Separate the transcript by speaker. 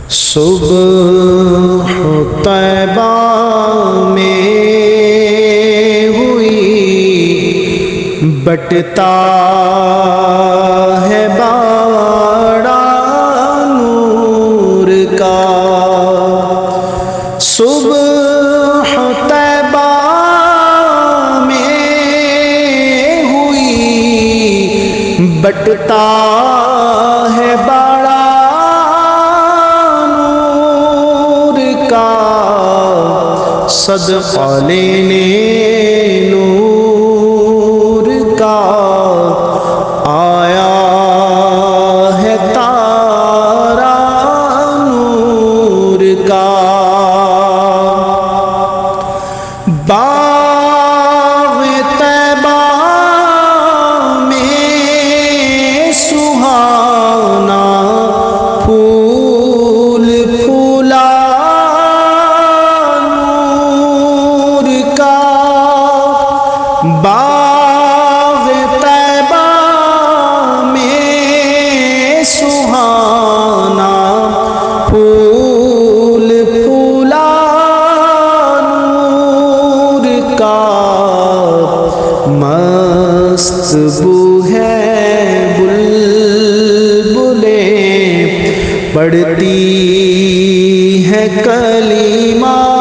Speaker 1: صبح طیبہ میں ہوئی بٹتا ہے باڑا نور کا، صبح طیبہ میں ہوئی بٹتا ہے باڑا صدقہ لینے نور کا آیا ہے تارا نور کا۔ باغ طیبہ میں سہانا پھول پھولا باغ طیبہ میں سہانا پھول پھولا نور کا، مست بو ہے بلبلیں پڑھتی ہے کلمہ